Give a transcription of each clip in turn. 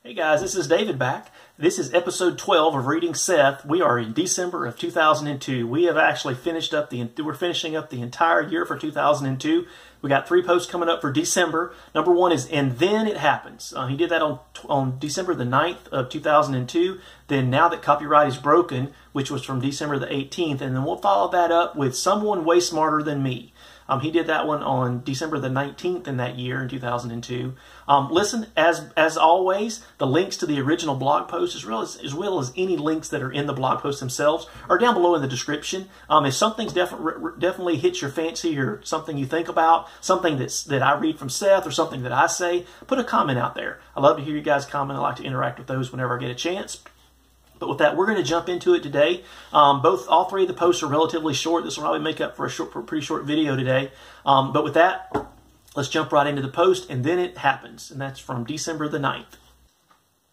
Hey guys, this is David back. This is episode 12 of Reading Seth. We are in December of 2002. We have actually we're finishing up the entire year for 2002. We got 3 posts coming up for December. Number 1 is "And Then It Happens." He did that on December the 9th of 2002. Then "Now That Copyright Is Broken," which was from December the 18th. And then we'll follow that up with "Someone Way Smarter Than Me." He did that one on December the 19th in that year, in 2002. Listen, as always, the links to the original blog post, as well as any links that are in the blog post themselves, are down below in the description. If something's definitely hits your fancy, or something you think about, something that I read from Seth, or something that I say, put a comment out there. I love to hear you guys comment. I like to interact with those whenever I get a chance. But with that, we're going to jump into it today. All 3 of the posts are relatively short. This will probably make up for a pretty short video today. But with that, let's jump right into the post. "And Then It Happens," and that's from December the 9th.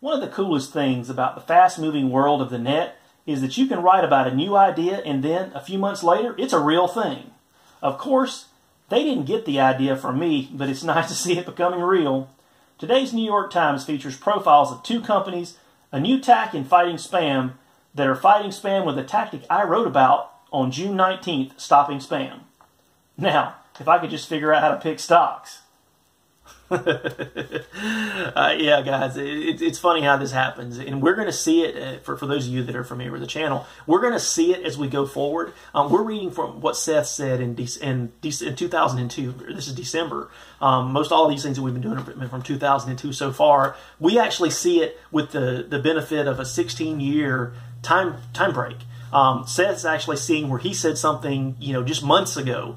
One of the coolest things about the fast-moving world of the net is that you can write about a new idea, and then a few months later, it's a real thing. Of course, they didn't get the idea from me, but it's nice to see it becoming real. Today's New York Times features profiles of 2 companies, a new tack in fighting spam, that are fighting spam with a tactic I wrote about on June 19th, stopping spam. Now, if I could just figure out how to pick stocks. Yeah, guys, it's funny how this happens, and we're going to see it, for those of you that are familiar with the channel, we're going to see it as we go forward. We're reading from what Seth said in 2002. This is December. Most all of these things that we've been doing are from 2002 so far. We actually see it with the benefit of a 16-year time break. Seth's actually seeing where he said something, just months ago,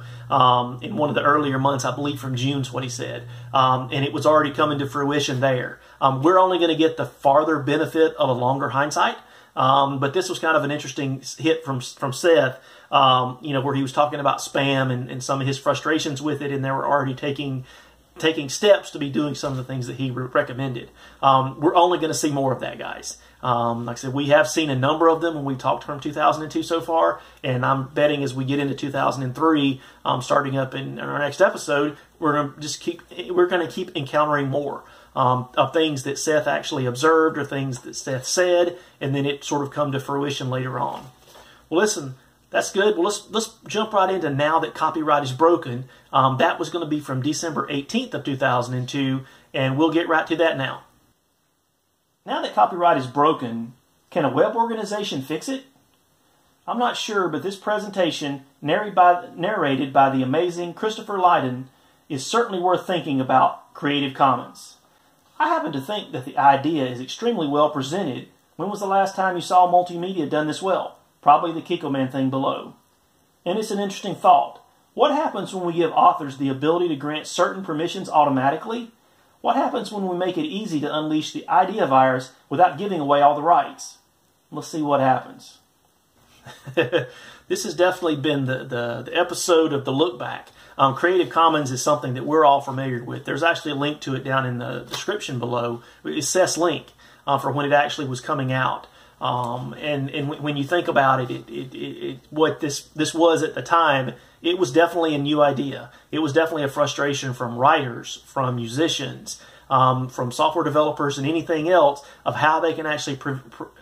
in one of the earlier months, I believe from June's what he said, and it was already coming to fruition there. We're only going to get the farther benefit of a longer hindsight, but this was kind of an interesting hit from Seth, where he was talking about spam and some of his frustrations with it, and they were already taking steps to be doing some of the things that he recommended. We're only going to see more of that, guys. Like I said, we have seen a number of them when we talked from 2002 so far, and I'm betting as we get into 2003, starting up in our next episode, we're going to keep encountering more of things that Seth actually observed, or things that Seth said, and then it sort of come to fruition later on. Well, listen. That's good. Well, let's jump right into "Now That Copyright Is Broken." That was going to be from December 18th of 2002, and we'll get right to that now. Now that copyright is broken, can a web organization fix it? I'm not sure, but this presentation, narrated by the amazing Christopher Lydon, is certainly worth thinking about Creative Commons. I happen to think that the idea is extremely well presented. When was the last time you saw multimedia done this well? Probably the Kikoman thing below. And it's an interesting thought. What happens when we give authors the ability to grant certain permissions automatically? What happens when we make it easy to unleash the idea virus without giving away all the rights? Let's see what happens. This has definitely been the episode of the look back. Creative Commons is something that we're all familiar with. There's actually a link to it down in the description below. It's Seth's link for when it actually was coming out. And when you think about it, what this was at the time, it was definitely a new idea. It was definitely a frustration from writers, from musicians, from software developers, and anything else of how they can actually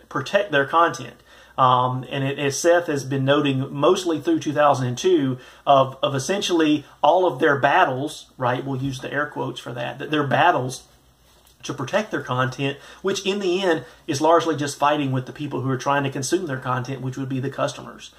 protect their content. As Seth has been noting mostly through 2002, of essentially all of their battles, right? We'll use the air quotes for that their battles to protect their content, which in the end is largely just fighting with the people who are trying to consume their content, which would be the customers.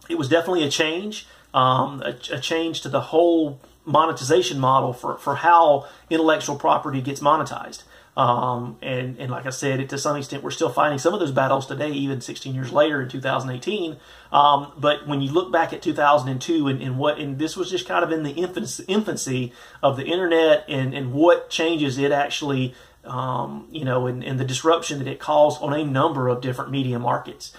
It was definitely a change to the whole monetization model for how intellectual property gets monetized. And like I said, to some extent, we're still fighting some of those battles today, even 16 years later in 2018. But when you look back at 2002 and this was just kind of in the infancy of the internet and what changes it actually, and the disruption that it caused on a number of different media markets,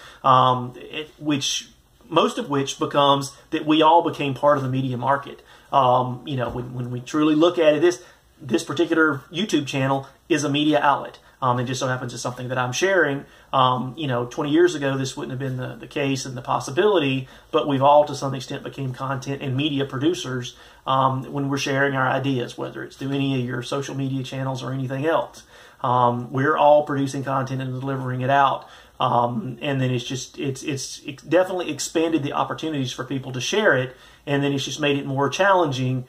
most of which becomes that we all became part of the media market. When we truly look at it, this particular YouTube channel is a media outlet. It just so happens it's something that I'm sharing. 20 years ago, this wouldn't have been the case and the possibility, but we've all to some extent became content and media producers when we're sharing our ideas, whether it's through any of your social media channels or anything else. We're all producing content and delivering it out. And then it's definitely expanded the opportunities for people to share it, and then it's just made it more challenging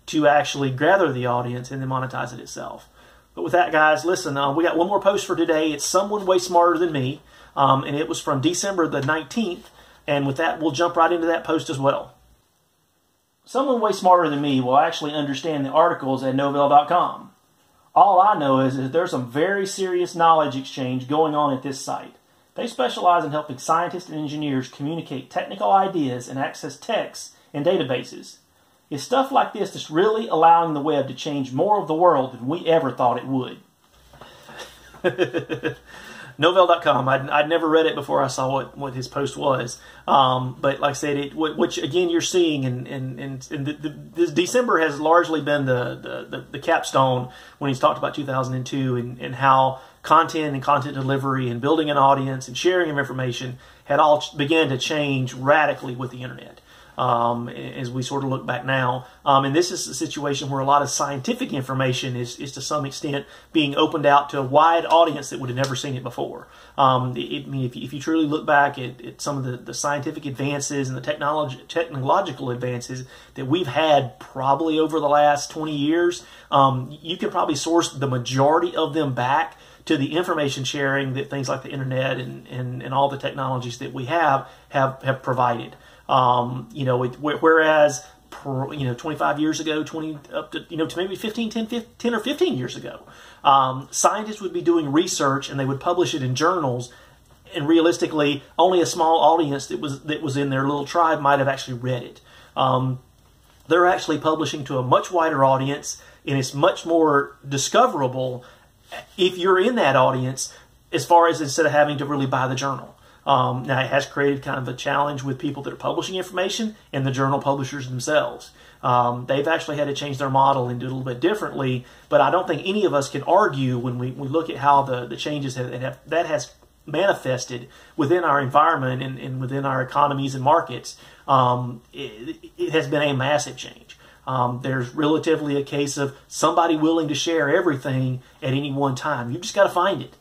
to actually gather the audience and then monetize it itself. But with that, guys, listen, we got one more post for today. It's Someone Way Smarter Than Me, and it was from December the 19th, and with that, we'll jump right into that post as well. Someone way smarter than me will actually understand the articles at Novell.com. All I know is that there's some very serious knowledge exchange going on at this site. They specialize in helping scientists and engineers communicate technical ideas and access texts and databases. It's stuff like this that's really allowing the web to change more of the world than we ever thought it would. Novell.com. I'd never read it before I saw what his post was. But like I said, which again you're seeing, and this December has largely been the capstone when he's talked about 2002 and how content and content delivery and building an audience and sharing of information had all began to change radically with the internet. As we sort of look back now. And this is a situation where a lot of scientific information is to some extent being opened out to a wide audience that would have never seen it before. If you truly look back at some of the scientific advances and the technological advances that we've had probably over the last 20 years, you can probably source the majority of them back to the information sharing that things like the internet and all the technologies that we have provided. Whereas 25 years ago, 20 up to maybe 10 or 15 years ago, scientists would be doing research and they would publish it in journals, and realistically, only a small audience that was in their little tribe might have actually read it. They're actually publishing to a much wider audience, and it's much more discoverable if you're in that audience, as far as instead of having to really buy the journal. Now, it has created kind of a challenge with people that are publishing information and the journal publishers themselves. They've actually had to change their model and do it a little bit differently, but I don't think any of us can argue when we look at how the changes that has manifested within our environment and within our economies and markets. It has been a massive change. There's relatively a case of somebody willing to share everything at any one time. You just got to find it.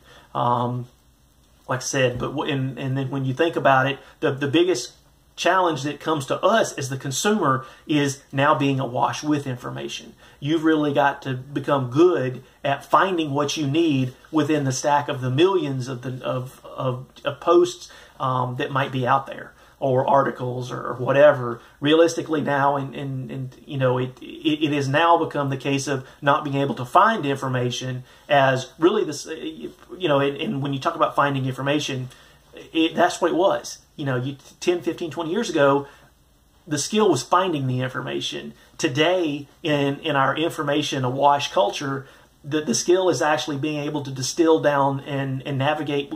Like I said, and then when you think about it, the biggest challenge that comes to us as the consumer is now being awash with information. You've really got to become good at finding what you need within the stack of the millions of posts that might be out there, or articles or whatever. Realistically now, it has now become the case of not being able to find information as really this, and when you talk about finding information, that's what it was. 10, 15, 20 years ago, the skill was finding the information. Today, in our information awash culture, the skill is actually being able to distill down and navigate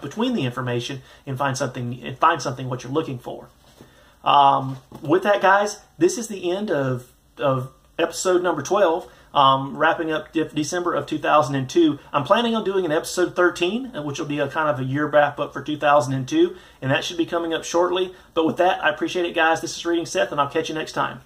between the information and find something what you're looking for. With that, guys, this is the end of episode number 12. Wrapping up December of 2002. I'm planning on doing an episode 13, which will be a kind of a year wrap up for 2002, and that should be coming up shortly. But with that, I appreciate it, guys. This is Reading Seth, and I'll catch you next time.